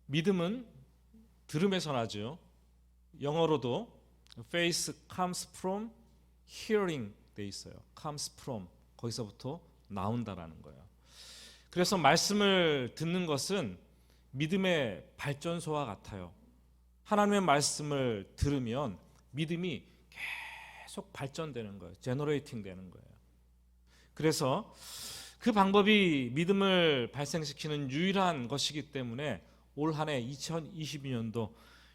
믿음은 들음에서 나죠. 영어로도 faith comes from hearing 돼 있어요. comes from 거기서부터 나온다라는 거예요. 그래서 말씀을 듣는 것은 믿음의 발전소와 같아요. 하나님의 말씀을 들으면 믿음이 계속 발전되는 거예요. 제너레이팅 되는 거예요. 그래서 그 방법이 믿음을 발생시키는 유일한 것이기 때문에 올 한 해 2022년도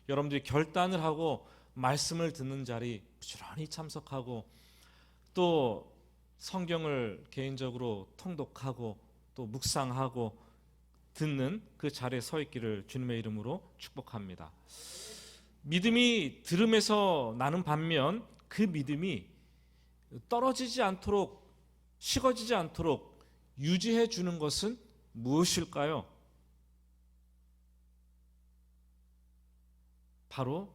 여러분들이 결단을 하고 말씀을 듣는 자리 부지런히 참석하고 또 성경을 개인적으로 통독하고 또 묵상하고 듣는 그 자리에 서 있기를 주님의 이름으로 축복합니다. 믿음이 들음에서 나는 반면 그 믿음이 떨어지지 않도록 식어지지 않도록 유지해 주는 것은 무엇일까요? 바로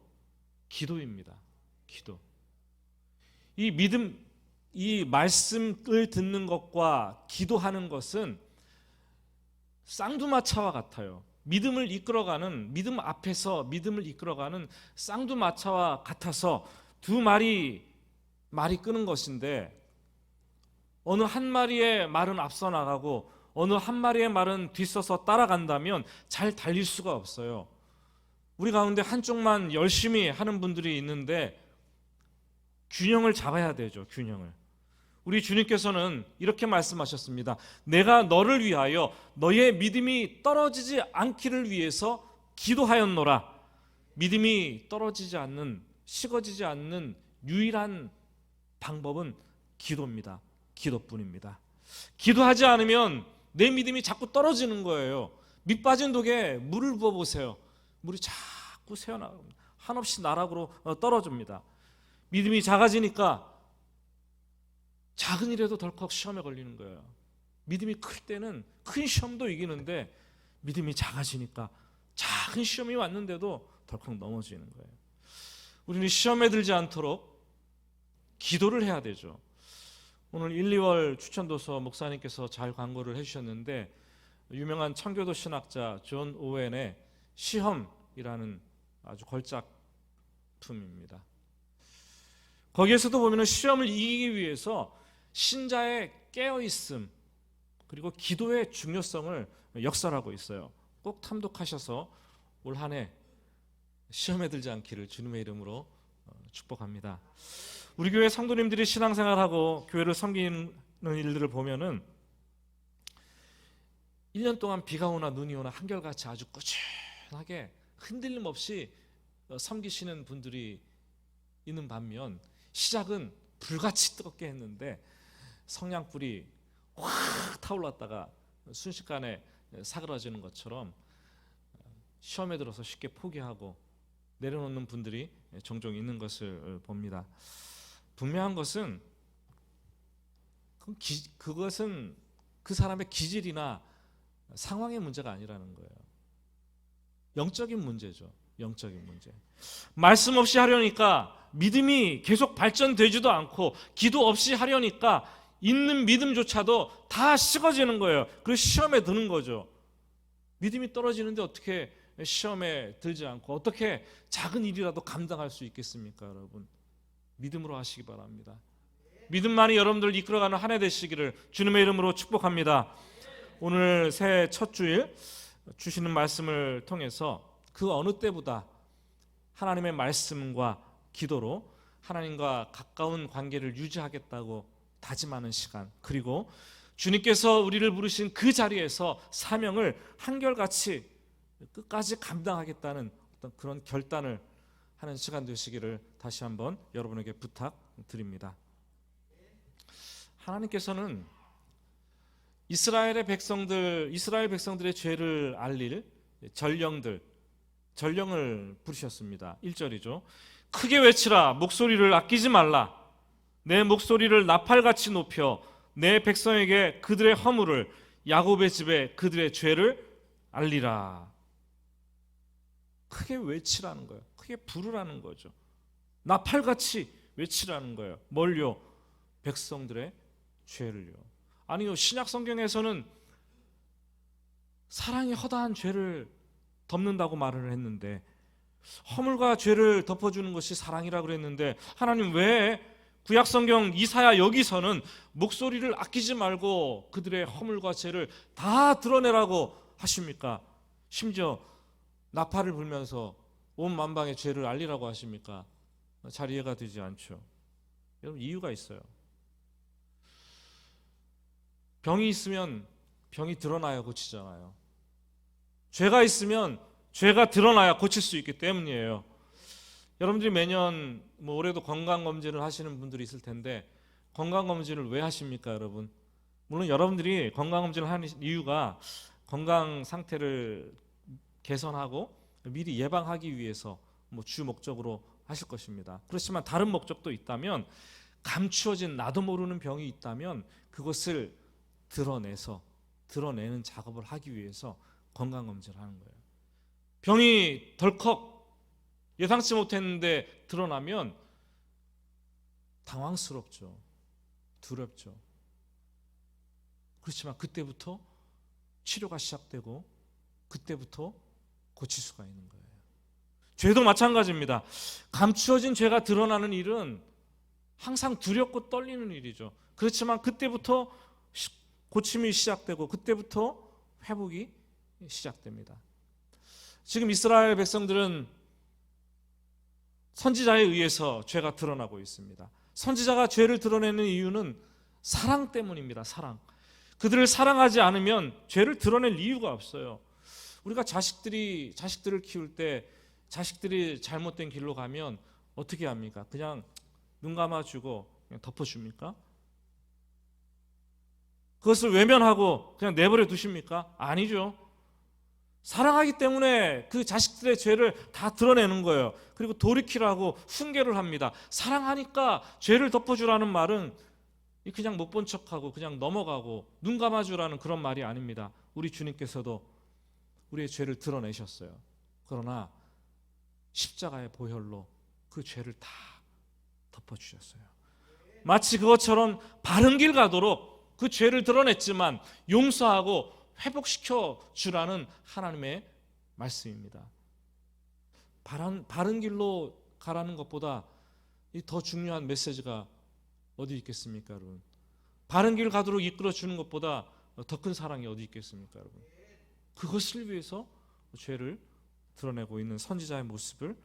기도입니다. 기도. 이 믿음, 이 말씀을 듣는 것과 기도하는 것은 쌍두마차와 같아요. 믿음을 이끌어가는, 믿음 앞에서 믿음을 이끌어가는 쌍두마차와 같아서 두 말이 끄는 것인데 어느 한 마리의 말은 앞서 나가고 어느 한 마리의 말은 뒤서서 따라간다면 잘 달릴 수가 없어요. 우리 가운데 한쪽만 열심히 하는 분들이 있는데 균형을 잡아야 되죠. 균형을. 우리 주님께서는 이렇게 말씀하셨습니다. 내가 너를 위하여 너의 믿음이 떨어지지 않기를 위해서 기도하였노라. 믿음이 떨어지지 않는, 식어지지 않는 유일한 방법은 기도입니다. 기도뿐입니다. 기도하지 않으면 내 믿음이 자꾸 떨어지는 거예요. 밑 빠진 독에 물을 부어보세요. 물이 자꾸 새어나갑니다. 한없이 나락으로 떨어집니다. 믿음이 작아지니까 작은 일에도 덜컥 시험에 걸리는 거예요. 믿음이 클 때는 큰 시험도 이기는데 믿음이 작아지니까 작은 시험이 왔는데도 덜컥 넘어지는 거예요. 우리는 시험에 들지 않도록 기도를 해야 되죠. 오늘 1, 2월 추천도서 목사님께서 잘 광고를 해주셨는데 유명한 청교도 신학자 존 오웬의 시험이라는 아주 걸작품입니다. 거기에서도 보면 시험을 이기기 위해서 신자의 깨어있음 그리고 기도의 중요성을 역설하고 있어요. 꼭 탐독하셔서 올 한 해 시험에 들지 않기를 주님의 이름으로 축복합니다. 우리 교회 성도님들이 신앙생활하고 교회를 섬기는 일들을 보면은 1년 동안 비가 오나 눈이 오나 한결같이 아주 꾸준하게 흔들림 없이 섬기시는 분들이 있는 반면 시작은 불같이 뜨겁게 했는데 성냥불이 확 타올랐다가 순식간에 사그라지는 것처럼 시험에 들어서 쉽게 포기하고 내려놓는 분들이 종종 있는 것을 봅니다. 분명한 것은 그것은 그 사람의 기질이나 상황의 문제가 아니라는 거예요. 영적인 문제죠. 영적인 문제. 말씀 없이 하려니까 믿음이 계속 발전되지도 않고 기도 없이 하려니까 있는 믿음조차도 다 식어지는 거예요. 그래서 시험에 드는 거죠. 믿음이 떨어지는데 어떻게 시험에 들지 않고 어떻게 작은 일이라도 감당할 수 있겠습니까, 여러분? 믿음으로 하시기 바랍니다. 믿음만이 여러분들을 이끌어가는 한 해 되시기를 주님의 이름으로 축복합니다. 오늘 새해 첫 주일 주시는 말씀을 통해서 그 어느 때보다 하나님의 말씀과 기도로 하나님과 가까운 관계를 유지하겠다고 다짐하는 시간, 그리고 주님께서 우리를 부르신 그 자리에서 사명을 한결같이 끝까지 감당하겠다는 어떤 그런 결단을 하는 시간 되시기를 다시 한번 여러분에게 부탁드립니다. 하나님께서는 이스라엘 백성들의 죄를 알릴 전령을 부르셨습니다. 1절이죠. 크게 외치라, 목소리를 아끼지 말라. 내 목소리를 나팔같이 높여 내 백성에게 그들의 허물을, 야곱의 집에 그들의 죄를 알리라. 크게 외치라는 거예요. 크게 부르라는 거죠. 나팔같이 외치라는 거예요. 뭘요? 백성들의 죄를요. 아니요, 신약 성경에서는 사랑이 허다한 죄를 덮는다고 말을 했는데, 허물과 죄를 덮어주는 것이 사랑이라고 그랬는데, 하나님 왜 구약성경 이사야 여기서는 목소리를 아끼지 말고 그들의 허물과 죄를 다 드러내라고 하십니까? 심지어 나팔을 불면서 온 만방의 죄를 알리라고 하십니까? 잘 이해가 되지 않죠. 여러분, 이유가 있어요. 병이 있으면 병이 드러나야 고치잖아요. 죄가 있으면 죄가 드러나야 고칠 수 있기 때문이에요. 여러분들이 매년 올해도 건강검진을 하시는 분들이 있을 텐데, 건강검진을 왜 하십니까, 여러분? 물론 여러분들이 건강검진을 하는 이유가 건강 상태를 개선하고 미리 예방하기 위해서 주 목적으로 하실 것입니다. 그렇지만 다른 목적도 있다면, 감추어진 나도 모르는 병이 있다면 그것을 드러내는 작업을 하기 위해서 건강검진을 하는 거예요. 병이 덜컥 예상치 못했는데 드러나면 당황스럽죠. 두렵죠. 그렇지만 그때부터 치료가 시작되고 그때부터 고칠 수가 있는 거예요. 죄도 마찬가지입니다. 감추어진 죄가 드러나는 일은 항상 두렵고 떨리는 일이죠. 그렇지만 그때부터 고침이 시작되고 그때부터 회복이 시작됩니다. 지금 이스라엘 백성들은 선지자에 의해서 죄가 드러나고 있습니다. 선지자가 죄를 드러내는 이유는 사랑 때문입니다. 사랑. 그들을 사랑하지 않으면 죄를 드러낼 이유가 없어요. 우리가 자식들을 키울 때 자식들이 잘못된 길로 가면 어떻게 합니까? 그냥 눈 감아주고 그냥 덮어줍니까? 그것을 외면하고 그냥 내버려 두십니까? 아니죠. 사랑하기 때문에 그 자식들의 죄를 다 드러내는 거예요. 그리고 돌이키라고 훈계를 합니다. 사랑하니까 죄를 덮어주라는 말은 그냥 못 본 척하고 그냥 넘어가고 눈 감아주라는 그런 말이 아닙니다. 우리 주님께서도 우리의 죄를 드러내셨어요. 그러나 십자가의 보혈로 그 죄를 다 덮어주셨어요. 마치 그것처럼 바른 길 가도록 그 죄를 드러냈지만 용서하고 회복시켜 주라는 하나님의 말씀입니다. 바른 길로 가라는 것보다 더 중요한 메시지가 어디 있겠습니까, 여러분? 바른 길 가도록 이끌어 주는 것보다 더 큰 사랑이 어디 있겠습니까, 여러분? 그것을 위해서 죄를 드러내고 있는 선지자의 모습을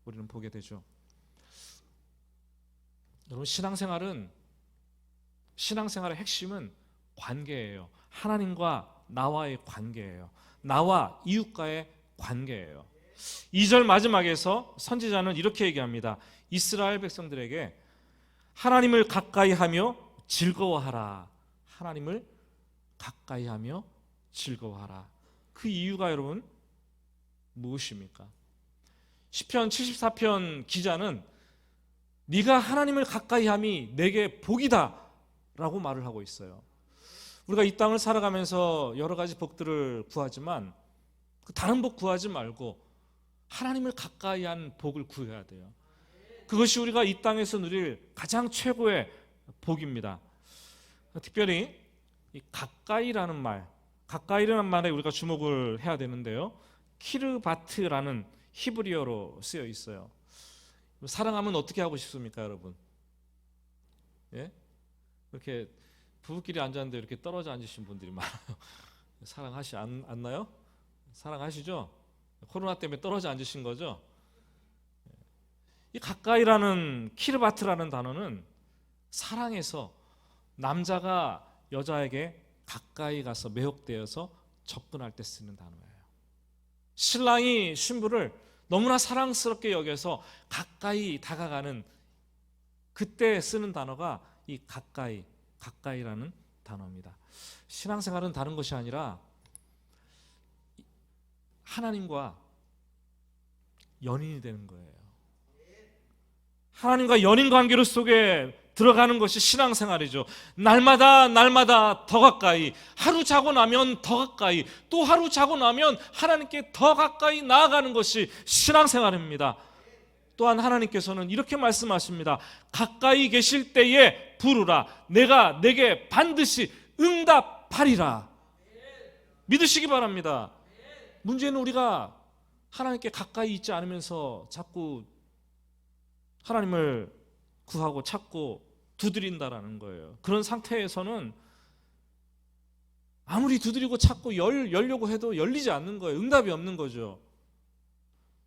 우리는 보게 되죠. 여러분, 신앙생활의 핵심은 관계예요. 하나님과 나와의 관계예요. 나와 이웃과의 관계예요. 2절 마지막에서 선지자는 이렇게 얘기합니다. 이스라엘 백성들에게 하나님을 가까이 하며 즐거워하라. 하나님을 가까이 하며 즐거워하라. 그 이유가 여러분 무엇입니까? 시편 74편 기자는 네가 하나님을 가까이 함이 내게 복이다 라고 말을 하고 있어요. 우리가 이 땅을 살아가면서 여러 가지 복들을 구하지만 다른 복 구하지 말고 하나님을 가까이 한 복을 구해야 돼요. 그것이 우리가 이 땅에서 누릴 가장 최고의 복입니다. 특별히 이 가까이라는 말에 우리가 주목을 해야 되는데요. 키르바트라는 히브리어로 쓰여 있어요. 사랑하면 어떻게 하고 싶습니까, 여러분? 예? 이렇게 부부끼리 앉았는데 이렇게 떨어져 앉으신 분들이 많아요. 사랑하시 않나요? 사랑하시죠? 코로나 때문에 떨어져 앉으신 거죠? 이 가까이라는 키르바트라는 단어는 사랑에서 남자가 여자에게 가까이 가서 매혹되어서 접근할 때 쓰는 단어예요. 신랑이 신부를 너무나 사랑스럽게 여겨서 가까이 다가가는 그때 쓰는 단어가 이 가까이라는 단어입니다. 신앙생활은 다른 것이 아니라 하나님과 연인이 되는 거예요. 하나님과 연인 관계로 속에 들어가는 것이 신앙생활이죠. 날마다 더 가까이, 하루 자고 나면 더 가까이, 또 하루 자고 나면 하나님께 더 가까이 나아가는 것이 신앙생활입니다. 또한 하나님께서는 이렇게 말씀하십니다. 가까이 계실 때에 부르라. 내가 내게 반드시 응답하리라. 믿으시기 바랍니다. 문제는 우리가 하나님께 가까이 있지 않으면서 자꾸 하나님을 구하고 찾고 두드린다라는 거예요. 그런 상태에서는 아무리 두드리고 찾고 열려고 해도 열리지 않는 거예요. 응답이 없는 거죠.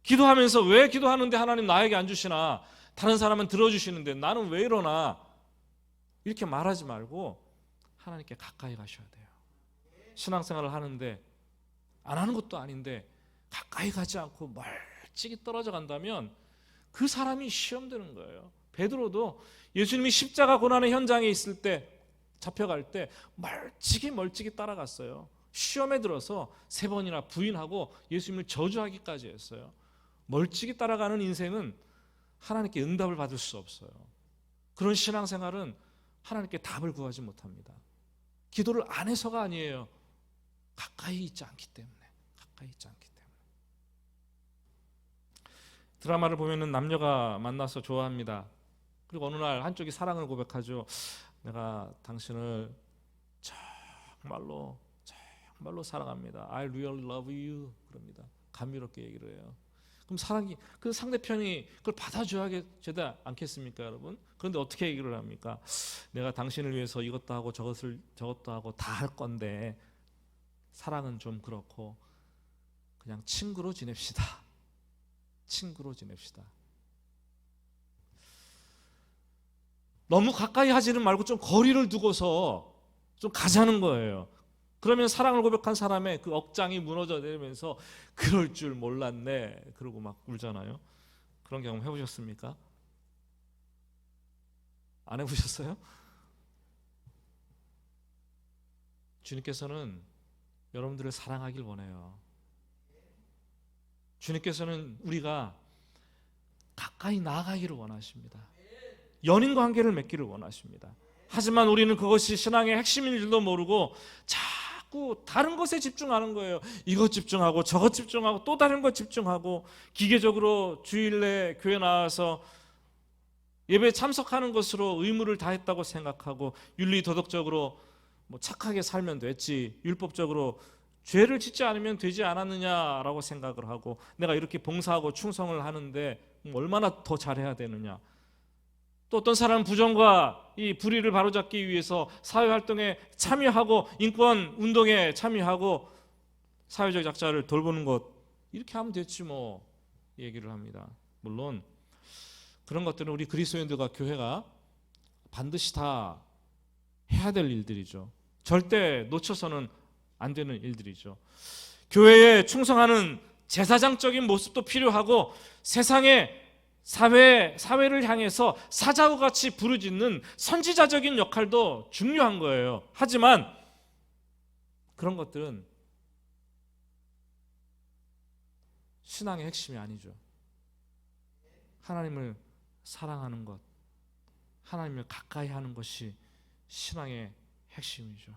기도하면서 왜 기도하는데 하나님 나에게 안 주시나, 다른 사람은 들어주시는데 나는 왜 이러나, 이렇게 말하지 말고 하나님께 가까이 가셔야 돼요. 신앙생활을 하는데 안 하는 것도 아닌데 가까이 가지 않고 멀찍이 떨어져 간다면 그 사람이 시험되는 거예요. 베드로도 예수님이 십자가 고난의 현장에 있을 때, 잡혀갈 때 멀찍이 따라갔어요. 시험에 들어서 3번이나 부인하고 예수님을 저주하기까지 했어요. 멀찍이 따라가는 인생은 하나님께 응답을 받을 수 없어요. 그런 신앙생활은 하나님께 답을 구하지 못합니다. 기도를 안 해서가 아니에요. 가까이 있지 않기 때문에. 드라마를 보면은 남녀가 만나서 좋아합니다. 그리고 어느 날 한쪽이 사랑을 고백하죠. 내가 당신을 정말로 사랑합니다. I really love you. 그럽니다. 감미롭게 얘기를 해요. 그럼 사랑이, 그 상대편이 그걸 받아줘야 되지 않겠습니까, 여러분? 그런데 어떻게 얘기를 합니까? 내가 당신을 위해서 이것도 하고 저것도 하고 다 할 건데 사랑은 좀 그렇고 그냥 친구로 지냅시다. 너무 가까이 하지는 말고 좀 거리를 두고서 좀 가자는 거예요. 그러면 사랑을 고백한 사람의 그 억장이 무너져 내리면서 그럴 줄 몰랐네 그러고 막 울잖아요. 그런 경험 해보셨습니까? 안 해보셨어요? 주님께서는 여러분들을 사랑하길 원해요. 주님께서는 우리가 가까이 나아가기를 원하십니다. 연인 관계를 맺기를 원하십니다. 하지만 우리는 그것이 신앙의 핵심인 줄도 모르고 자꾸 다른 것에 집중하는 거예요. 이것 집중하고 저것 집중하고 또 다른 것 집중하고, 기계적으로 주일에 교회 나와서 예배에 참석하는 것으로 의무를 다했다고 생각하고, 윤리 도덕적으로 착하게 살면 됐지, 율법적으로 죄를 짓지 않으면 되지 않았느냐라고 생각을 하고, 내가 이렇게 봉사하고 충성을 하는데 얼마나 더 잘해야 되느냐. 또 어떤 사람은 부정과 이 불의를 바로잡기 위해서 사회활동에 참여하고 인권 운동에 참여하고 사회적 약자를 돌보는 것, 이렇게 하면 됐지 뭐 얘기를 합니다. 물론 그런 것들은 우리 그리스도인들과 교회가 반드시 다 해야 될 일들이죠. 절대 놓쳐서는 안 되는 일들이죠. 교회에 충성하는 제사장적인 모습도 필요하고, 세상에 사회를 향해서 사자와 같이 부르짖는 선지자적인 역할도 중요한 거예요. 하지만 그런 것들은 신앙의 핵심이 아니죠. 하나님을 사랑하는 것, 하나님을 가까이 하는 것이 신앙의 핵심이죠.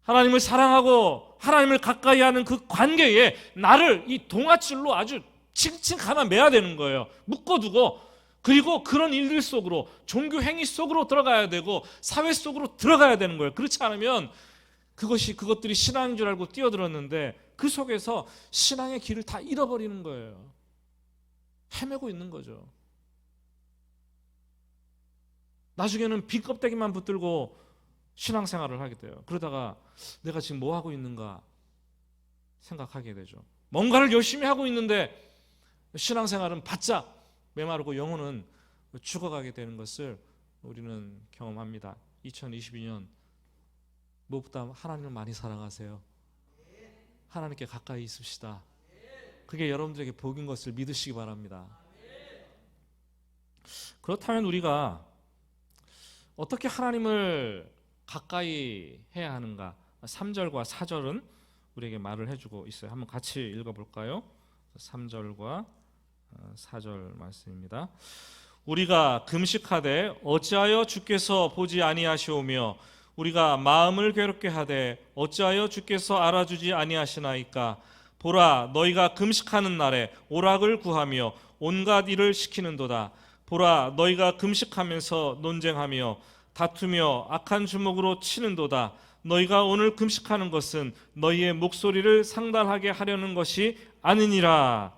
하나님을 사랑하고 하나님을 가까이 하는 그 관계에 나를 이 동아줄로 아주 칭칭 감아 매야 되는 거예요. 묶어두고, 그리고 그런 일들 속으로, 종교 행위 속으로 들어가야 되고 사회 속으로 들어가야 되는 거예요. 그렇지 않으면 그것들이 신앙인 줄 알고 뛰어들었는데 그 속에서 신앙의 길을 다 잃어버리는 거예요. 헤매고 있는 거죠. 나중에는 빈 껍데기만 붙들고 신앙생활을 하게 돼요. 그러다가 내가 지금 뭐 하고 있는가 생각하게 되죠. 뭔가를 열심히 하고 있는데 신앙생활은 바짝 메마르고 영혼은 죽어가게 되는 것을 우리는 경험합니다. 2022년 무엇보다 하나님을 많이 사랑하세요. 하나님께 가까이 있읍시다. 그게 여러분들에게 복인 것을 믿으시기 바랍니다. 그렇다면 우리가 어떻게 하나님을 가까이 해야 하는가? 3절과 4절은 우리에게 말을 해주고 있어요. 한번 같이 읽어볼까요? 3절과 4절 말씀입니다. 우리가 금식하되 어찌하여 주께서 보지 아니하시오며 우리가 마음을 괴롭게 하되 어찌하여 주께서 알아주지 아니하시나이까. 보라, 너희가 금식하는 날에 오락을 구하며 온갖 일을 시키는도다. 보라, 너희가 금식하면서 논쟁하며 다투며 악한 주먹으로 치는도다. 너희가 오늘 금식하는 것은 너희의 목소리를 상달하게 하려는 것이 않으니라.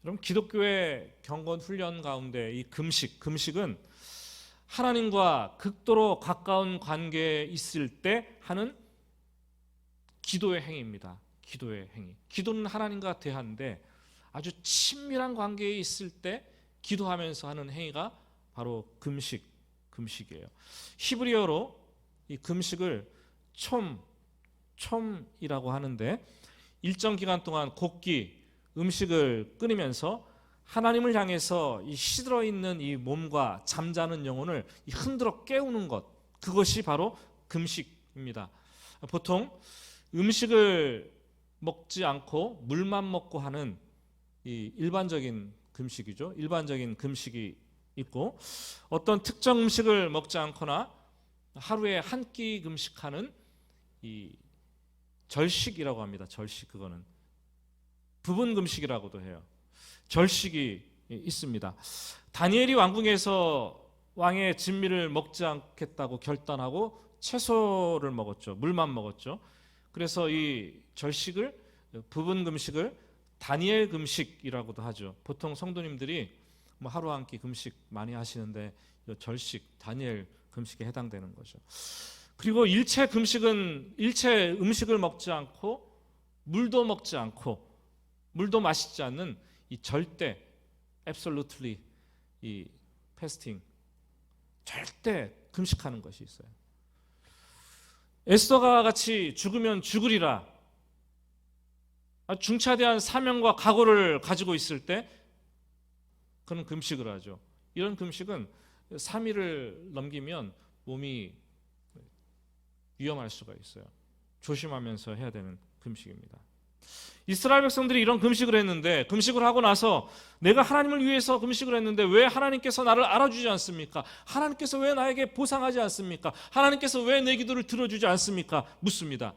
그럼 기독교의 경건 훈련 가운데 이 금식은 하나님과 극도로 가까운 관계에 있을 때 하는 기도의 행위입니다. 기도의 행위. 기도는 하나님과 대화인데 아주 친밀한 관계에 있을 때 기도하면서 하는 행위가 바로 금식이에요. 히브리어로 이 금식을 촘이라고 하는데 일정 기간 동안 곡기 음식을 끊으면서 하나님을 향해서 이 시들어 있는 이 몸과 잠자는 영혼을 흔들어 깨우는 것, 그것이 바로 금식입니다. 보통 음식을 먹지 않고 물만 먹고 하는 이 일반적인 금식이죠. 일반적인 금식이 있고, 어떤 특정 음식을 먹지 않거나 하루에 한 끼 금식하는 이 절식이라고 합니다. 절식, 그거는 부분 금식이라고도 해요. 절식이 있습니다. 다니엘이 왕궁에서 왕의 진미를 먹지 않겠다고 결단하고 채소를 먹었죠. 물만 먹었죠. 그래서 이 절식을, 부분 금식을 다니엘 금식이라고도 하죠. 보통 성도님들이 뭐 하루 한 끼 금식 많이 하시는데 절식, 다니엘 금식에 해당되는 거죠. 그리고 일체 금식은 일체 음식을 먹지 않고 물도 먹지 않고 물도 마시지 않는 이 절대 absolutely 이 패스팅, 절대 금식하는 것이 있어요. 에스더가 같이 죽으면 죽으리라 중차대한 사명과 각오를 가지고 있을 때 그는 금식을 하죠. 이런 금식은 3일을 넘기면 몸이 위험할 수가 있어요. 조심하면서 해야 되는 금식입니다. 이스라엘 백성들이 이런 금식을 했는데, 금식을 하고 나서 내가 하나님을 위해서 금식을 했는데 왜 하나님께서 나를 알아주지 않습니까? 하나님께서 왜 나에게 보상하지 않습니까? 하나님께서 왜 내 기도를 들어주지 않습니까? 묻습니다.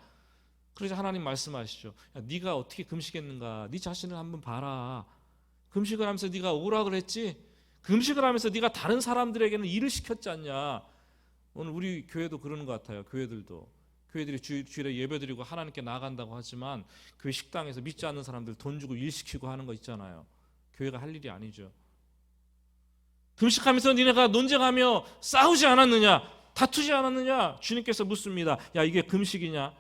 그러자 하나님 말씀하시죠. 야, 네가 어떻게 금식했는가? 네 자신을 한번 봐라. 금식을 하면서 네가 오라 그랬지? 금식을 하면서 네가 다른 사람들에게는 일을 시켰지 않냐? 오늘 우리 교회도 그러는 것 같아요. 교회들이 주일에 예배드리고 하나님께 나아간다고 하지만 교회 식당에서 믿지 않는 사람들 돈 주고 일 시키고 하는 거 있잖아요. 교회가 할 일이 아니죠. 금식하면서 니네가 논쟁하며 싸우지 않았느냐? 다투지 않았느냐? 주님께서 묻습니다. 야, 이게 금식이냐?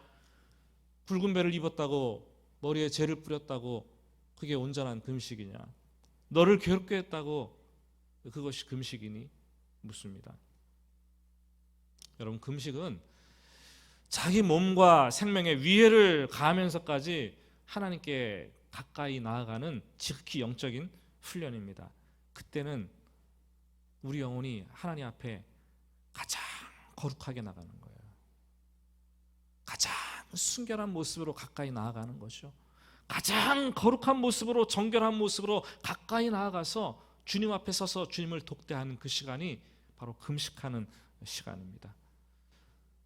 붉은 배를 입었다고 머리에 재를 뿌렸다고 그게 온전한 금식이냐? 너를 괴롭게 했다고 그것이 금식이니? 묻습니다. 여러분, 금식은 자기 몸과 생명에 위해를 가하면서까지 하나님께 가까이 나아가는 지극히 영적인 훈련입니다. 그때는 우리 영혼이 하나님 앞에 가장 거룩하게 나가는 거예요. 가장 순결한 모습으로 가까이 나아가는 거죠. 가장 거룩한 모습으로, 정결한 모습으로 가까이 나아가서 주님 앞에 서서 주님을 독대하는 그 시간이 바로 금식하는 시간입니다.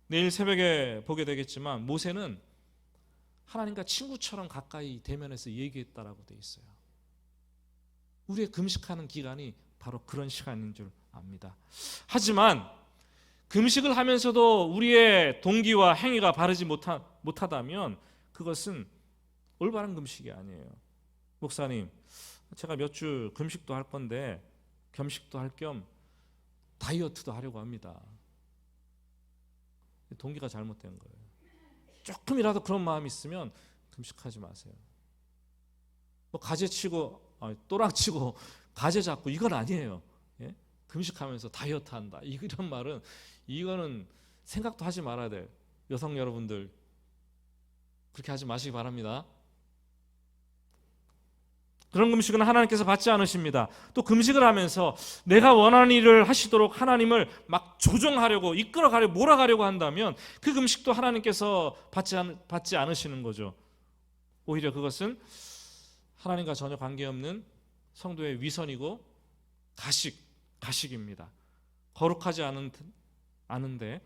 내일 새벽에 보게 되겠지만 모세는 하나님과 친구처럼 가까이 대면해서 얘기했다라고 되어 있어요. 우리의 금식하는 기간이 바로 그런 시간인 줄 압니다. 하지만 금식을 하면서도 우리의 동기와 행위가 바르지 못하다면 그것은 올바른 금식이 아니에요. 목사님, 제가 몇 주 금식도 할 건데 겸식도 할 겸 다이어트도 하려고 합니다. 동기가 잘못된 거예요. 조금이라도 그런 마음이 있으면 금식하지 마세요. 뭐 가재치고 또랑치고 가재 잡고 이건 아니에요. 예? 금식하면서 다이어트 한다 이런 말은, 이거는 생각도 하지 말아야 돼요. 여성 여러분들 그렇게 하지 마시기 바랍니다. 그런 금식은 하나님께서 받지 않으십니다. 또 금식을 하면서 내가 원하는 일을 하시도록 하나님을 막 조종하려고, 이끌어가려고, 몰아가려고 한다면 그 금식도 하나님께서 받지 않으시는 거죠. 오히려 그것은 하나님과 전혀 관계없는 성도의 위선이고 가식입니다. 거룩하지 않은데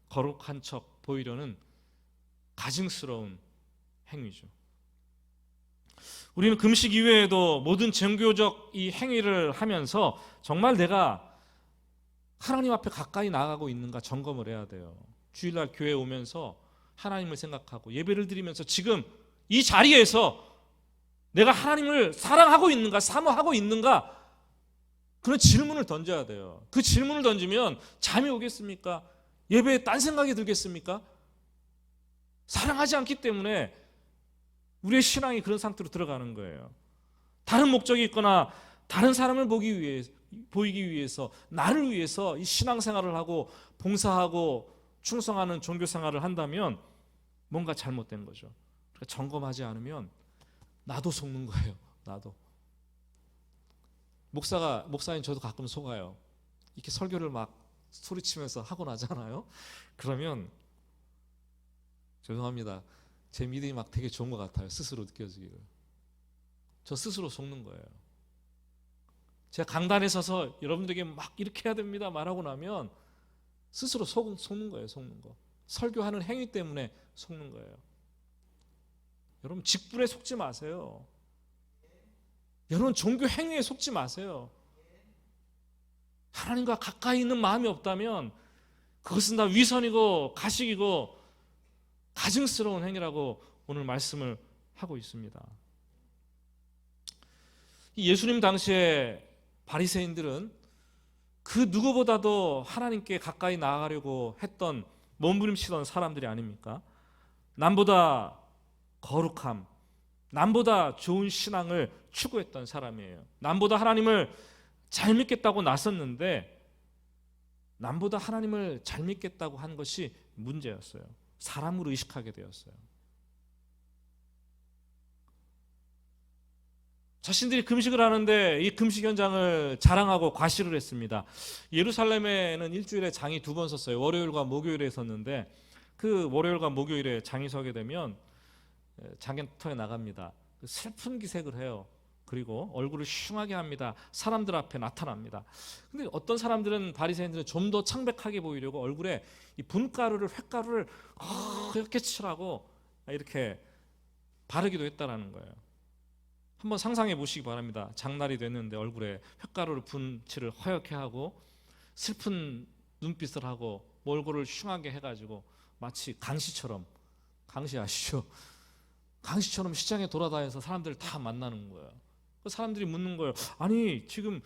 거룩한 척 보이려는 가증스러운 행위죠. 우리는 금식 이외에도 모든 종교적 이 행위를 하면서 정말 내가 하나님 앞에 가까이 나가고 있는가 점검을 해야 돼요. 주일날 교회 오면서 하나님을 생각하고 예배를 드리면서 지금 이 자리에서 내가 하나님을 사랑하고 있는가, 사모하고 있는가? 그런 질문을 던져야 돼요. 그 질문을 던지면 잠이 오겠습니까? 예배에 딴 생각이 들겠습니까? 사랑하지 않기 때문에 우리의 신앙이 그런 상태로 들어가는 거예요. 다른 목적이 있거나 다른 사람을 보이기 위해서, 나를 위해서 이 신앙생활을 하고 봉사하고 충성하는 종교생활을 한다면 뭔가 잘못된 거죠. 그러니까 점검하지 않으면 나도 속는 거예요. 나도. 목사님 저도 가끔 속아요. 이렇게 설교를 막 소리치면서 하고 나잖아요. 그러면 죄송합니다. 제 믿음이 막 되게 좋은 것 같아요. 스스로 느껴지기를. 저 스스로 속는 거예요. 제가 강단에 서서 여러분들에게 막 이렇게 해야 됩니다 말하고 나면 스스로 속는 거예요. 속는 거. 설교하는 행위 때문에 속는 거예요. 여러분 직분에 속지 마세요. 여러분 종교 행위에 속지 마세요. 하나님과 가까이 있는 마음이 없다면 그것은 다 위선이고 가식이고 가증스러운 행위라고 오늘 말씀을 하고 있습니다. 예수님 당시에 바리새인들은 그 누구보다도 하나님께 가까이 나아가려고 했던 몸부림치던 사람들이 아닙니까? 남보다 거룩함, 남보다 좋은 신앙을 추구했던 사람이에요. 남보다 하나님을 잘 믿겠다고 나섰는데 남보다 하나님을 잘 믿겠다고 한 것이 문제였어요. 사람을 의식하게 되었어요. 자신들이 금식을 하는데 이 금식 현장을 자랑하고 과시를 했습니다. 예루살렘에는 일주일에 장이 2번 섰어요. 월요일과 목요일에 섰는데 그 월요일과 목요일에 장이 서게 되면 장터에 나갑니다. 슬픈 기색을 해요. 그리고 얼굴을 흉하게 합니다. 사람들 앞에 나타납니다. 근데 어떤 사람들은 바리새인들은 좀 더 창백하게 보이려고 얼굴에 이 붓가루를 횟가루를 이렇게 칠하고 이렇게 바르기도 했다라는 거예요. 한번 상상해 보시기 바랍니다. 장날이 됐는데 얼굴에 횟가루를 분칠을 허옇게 하고 슬픈 눈빛을 하고 얼굴을 흉하게 해가지고 마치 강시처럼, 강시 아시죠? 강시처럼 시장에 돌아다녀서 사람들을 다 만나는 거예요. 그 사람들이 묻는 거예요. 아니 지금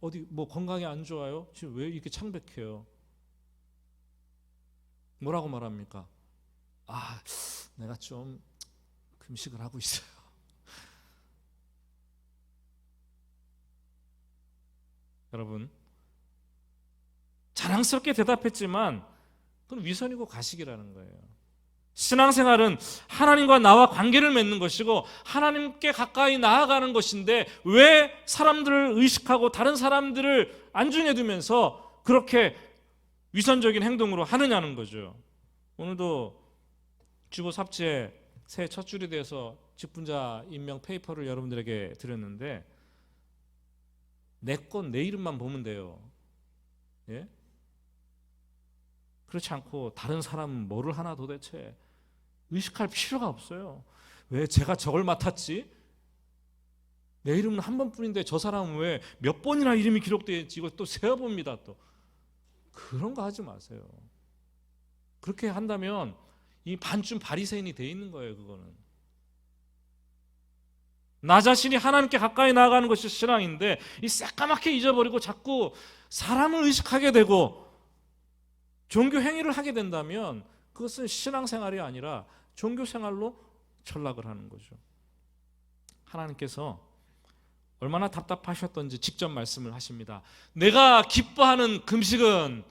어디 뭐 건강이 안 좋아요? 지금 왜 이렇게 창백해요? 뭐라고 말합니까? 아, 내가 좀 금식을 하고 있어요. 여러분, 자랑스럽게 대답했지만 그건 위선이고 가식이라는 거예요. 신앙생활은 하나님과 나와 관계를 맺는 것이고 하나님께 가까이 나아가는 것인데 왜 사람들을 의식하고 다른 사람들을 안중에 두면서 그렇게 위선적인 행동으로 하느냐는 거죠. 오늘도 주보 삽지에 새해 첫 줄이 돼서 직분자 임명 페이퍼를 여러분들에게 드렸는데 내 건 내 이름만 보면 돼요. 예? 그렇지 않고 다른 사람은 뭐를 하나 도대체 의식할 필요가 없어요. 왜 제가 저걸 맡았지? 내 이름은 한 번뿐인데 저 사람은 왜 몇 번이나 이름이 기록되어 있지? 이거 또 세어봅니다. 또 그런 거 하지 마세요. 그렇게 한다면 이 반쯤 바리새인이 돼 있는 거예요. 그거는 나 자신이 하나님께 가까이 나아가는 것이 신앙인데 이 새까맣게 잊어버리고 자꾸 사람을 의식하게 되고 종교 행위를 하게 된다면 그것은 신앙생활이 아니라 종교생활로 전락을 하는 거죠. 하나님께서 얼마나 답답하셨던지 직접 말씀을 하십니다. 내가 기뻐하는 금식은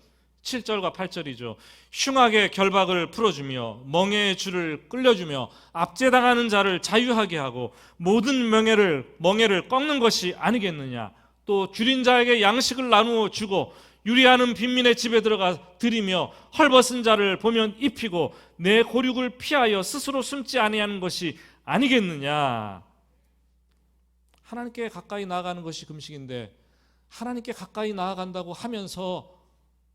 7절과 8절이죠. 흉하게 결박을 풀어주며 멍에의 줄을 끌려주며 압제당하는 자를 자유하게 하고 모든 멍에를 꺾는 것이 아니겠느냐. 또 줄인 자에게 양식을 나누어 주고 유리하는 빈민의 집에 들어가 드리며 헐벗은 자를 보면 입히고 내 고륙을 피하여 스스로 숨지 아니하는 것이 아니겠느냐. 하나님께 가까이 나아가는 것이 금식인데 하나님께 가까이 나아간다고 하면서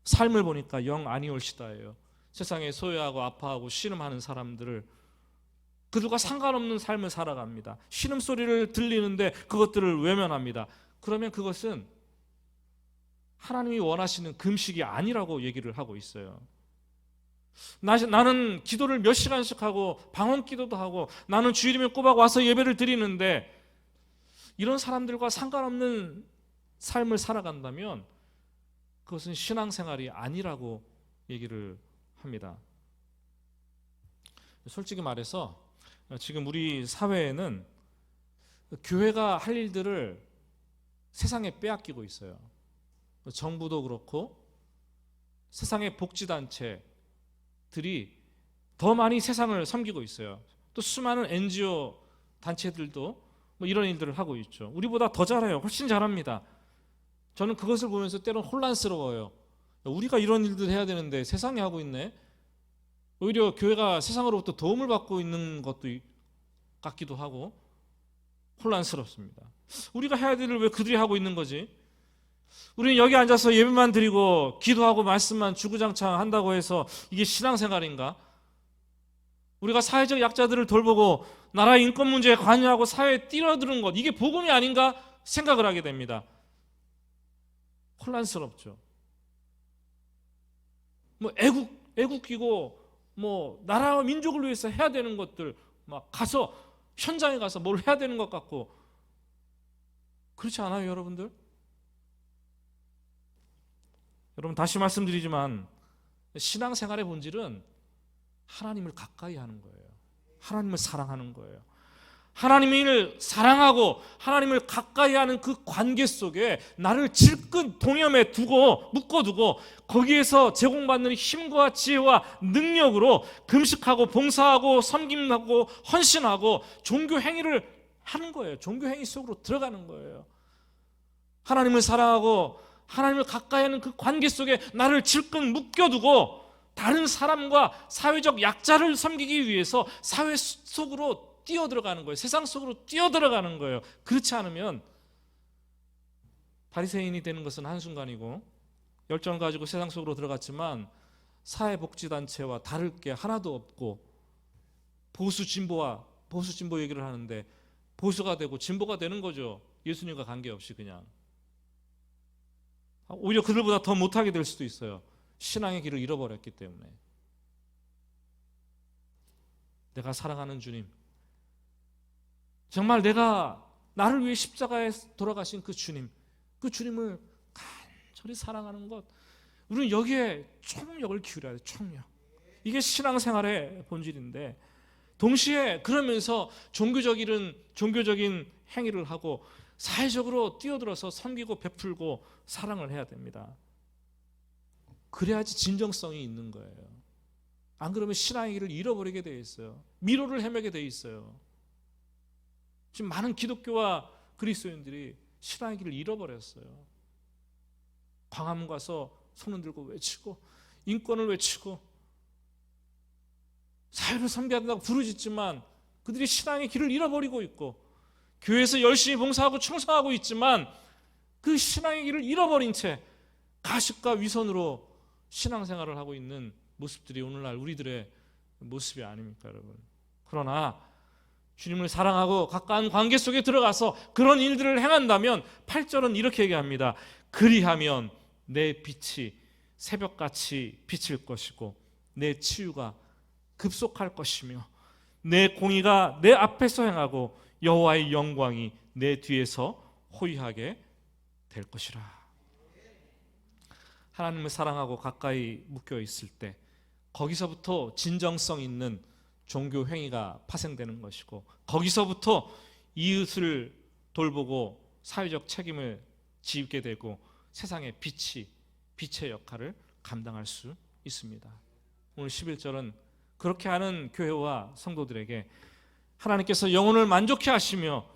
삶을 보니까 영 아니올시다예요. 세상에 소외하고 아파하고 신음하는 사람들을 그들과 상관없는 삶을 살아갑니다. 신음소리를 들리는데 그것들을 외면합니다. 그러면 그것은 하나님이 원하시는 금식이 아니라고 얘기를 하고 있어요. 나는 기도를 몇 시간씩 하고 방언 기도도 하고 나는 주일이면 꼬박 와서 예배를 드리는데 이런 사람들과 상관없는 삶을 살아간다면 그것은 신앙생활이 아니라고 얘기를 합니다. 솔직히 말해서 지금 우리 사회에는 교회가 할 일들을 세상에 빼앗기고 있어요. 정부도 그렇고 세상의 복지단체들이 더 많이 세상을 섬기고 있어요. 또 수많은 NGO 단체들도 뭐 이런 일들을 하고 있죠. 우리보다 더 잘해요. 훨씬 잘합니다. 저는 그것을 보면서 때로는 혼란스러워요. 우리가 이런 일들 해야 되는데 세상이 하고 있네. 오히려 교회가 세상으로부터 도움을 받고 있는 것도 같기도 하고 혼란스럽습니다. 우리가 해야 될 일을 왜 그들이 하고 있는 거지? 우리는 여기 앉아서 예배만 드리고 기도하고 말씀만 주구장창 한다고 해서 이게 신앙생활인가? 우리가 사회적 약자들을 돌보고 나라의 인권 문제에 관여하고 사회에 뛰어드는 것, 이게 복음이 아닌가 생각을 하게 됩니다. 혼란스럽죠. 뭐 애국이고 뭐 나라와 민족을 위해서 해야 되는 것들 막 가서 현장에 가서 뭘 해야 되는 것 같고 그렇지 않아요, 여러분들? 여러분 다시 말씀드리지만 신앙생활의 본질은 하나님을 가까이 하는 거예요. 하나님을 사랑하는 거예요. 하나님을 사랑하고 하나님을 가까이 하는 그 관계 속에 나를 질끈 동염에 두고 묶어두고 거기에서 제공받는 힘과 지혜와 능력으로 금식하고 봉사하고 섬김하고 헌신하고 종교 행위를 하는 거예요. 종교 행위 속으로 들어가는 거예요. 하나님을 사랑하고 하나님을 가까이 하는 그 관계 속에 나를 질끈 묶여두고 다른 사람과 사회적 약자를 섬기기 위해서 사회 속으로 뛰어들어가는 거예요. 세상 속으로 뛰어들어가는 거예요. 그렇지 않으면 바리새인이 되는 것은 한순간이고 열정을 가지고 세상 속으로 들어갔지만 사회복지단체와 다를 게 하나도 없고 보수 진보 얘기를 하는데 보수가 되고 진보가 되는 거죠. 예수님과 관계없이 그냥. 오히려 그들보다 더 못하게 될 수도 있어요. 신앙의 길을 잃어버렸기 때문에. 내가 사랑하는 주님, 정말 내가 나를 위해 십자가에 돌아가신 그 주님을 간절히 사랑하는 것, 우리는 여기에 총력을 기울여야 돼요. 총력. 이게 신앙생활의 본질인데 동시에 그러면서 종교적인 행위를 하고 사회적으로 뛰어들어서 섬기고 베풀고 사랑을 해야 됩니다. 그래야지 진정성이 있는 거예요. 안 그러면 신앙의 길을 잃어버리게 돼 있어요. 미로를 헤매게 돼 있어요. 지금 많은 기독교와 그리스도인들이 신앙의 길을 잃어버렸어요. 광화문 가서 손을 들고 외치고 인권을 외치고 사회를 섬겨야 된다고 부르짖지만 그들이 신앙의 길을 잃어버리고 있고 교회에서 열심히 봉사하고 충성하고 있지만 그 신앙의 길을 잃어버린 채 가식과 위선으로 신앙생활을 하고 있는 모습들이 오늘날 우리들의 모습이 아닙니까, 여러분? 그러나 주님을 사랑하고 가까운 관계 속에 들어가서 그런 일들을 행한다면 8절은 이렇게 얘기합니다. 그리하면 내 빛이 새벽같이 비칠 것이고 내 치유가 급속할 것이며 내 공의가 내 앞에서 행하고 여호와의 영광이 내 뒤에서 호위하게 될 것이라. 하나님을 사랑하고 가까이 묶여 있을 때 거기서부터 진정성 있는 종교 행위가 파생되는 것이고 거기서부터 이웃을 돌보고 사회적 책임을 지게 되고 세상의 빛의 역할을 감당할 수 있습니다. 오늘 11절은 그렇게 하는 교회와 성도들에게 하나님께서 영혼을 만족해 하시며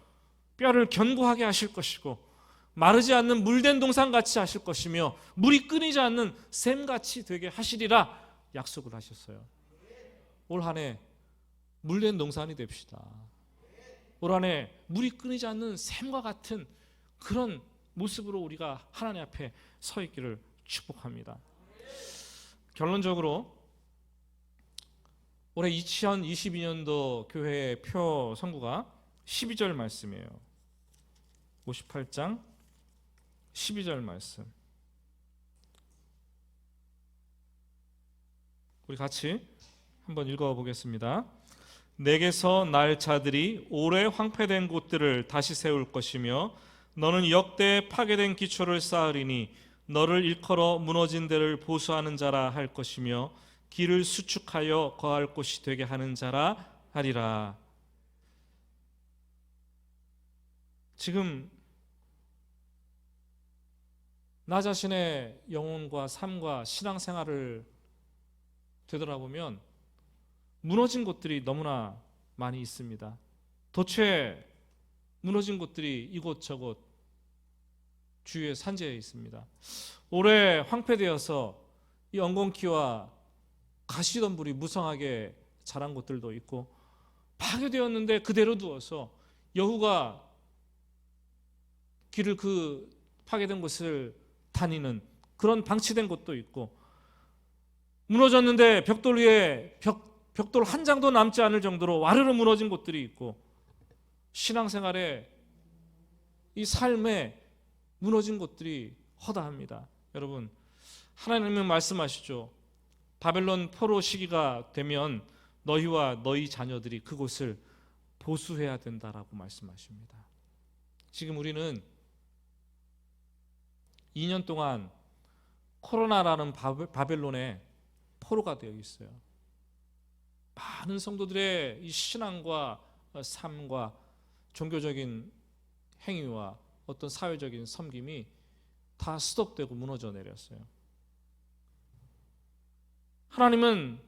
뼈를 견고하게 하실 것이고 마르지 않는 물된 동산같이 하실 것이며 물이 끊이지 않는 샘같이 되게 하시리라 약속을 하셨어요. 올 한 해 물된 동산이 됩시다. 올 한 해 물이 끊이지 않는 샘과 같은 그런 모습으로 우리가 하나님 앞에 서 있기를 축복합니다. 결론적으로 올해 2022년도 교회의 표 선구가 12절 말씀이에요. 58장 12절 말씀. 우리 같이 한번 읽어보겠습니다. 내게서 날 자들이 오래 황폐된 곳들을 다시 세울 것이며 너는 역대 파괴된 기초를 쌓으리니 너를 일컬어 무너진 데를 보수하는 자라 할 것이며 길을 수축하여 거할 곳이 되게 하는 자라 하리라. 지금 나 자신의 영혼과 삶과 신앙생활을 되돌아보면 무너진 곳들이 너무나 많이 있습니다. 도처에 무너진 곳들이 이곳저곳 주위에 산재해 있습니다. 오래 황폐되어서 이 엉겅퀴와 가시덤불이 무성하게 자란 곳들도 있고, 파괴되었는데 그대로 두어서 여후가 길을 그 파괴된 곳을 다니는 그런 방치된 곳도 있고, 무너졌는데 벽돌 위에 벽돌 한 장도 남지 않을 정도로 와르르 무너진 곳들이 있고, 신앙생활에 이 삶에 무너진 곳들이 허다합니다. 여러분, 하나님은 말씀하시죠. 바벨론 포로 시기가 되면 너희와 너희 자녀들이 그곳을 보수해야 된다라고 말씀하십니다. 지금 우리는 2년 동안 코로나라는 바벨론에 포로가 되어 있어요. 많은 성도들의 이 신앙과 삶과 종교적인 행위와 어떤 사회적인 섬김이 다 스톱되고 무너져 내렸어요. 하나님은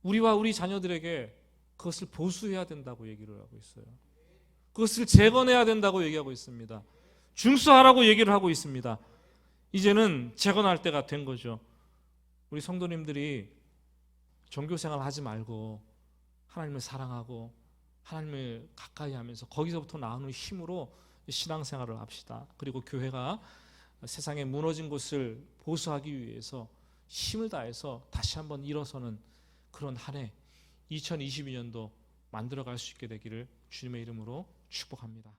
우리와 우리 자녀들에게 그것을 보수해야 된다고 얘기를 하고 있어요. 그것을 재건해야 된다고 얘기하고 있습니다. 중수하라고 얘기를 하고 있습니다. 이제는 재건할 때가 된 거죠. 우리 성도님들이 종교생활 하지 말고 하나님을 사랑하고 하나님을 가까이 하면서 거기서부터 나오는 힘으로 신앙생활을 합시다. 그리고 교회가 세상에 무너진 곳을 보수하기 위해서 힘을 다해서 다시 한번 일어서는 그런 한 해 2022년도 만들어갈 수 있게 되기를 주님의 이름으로 축복합니다.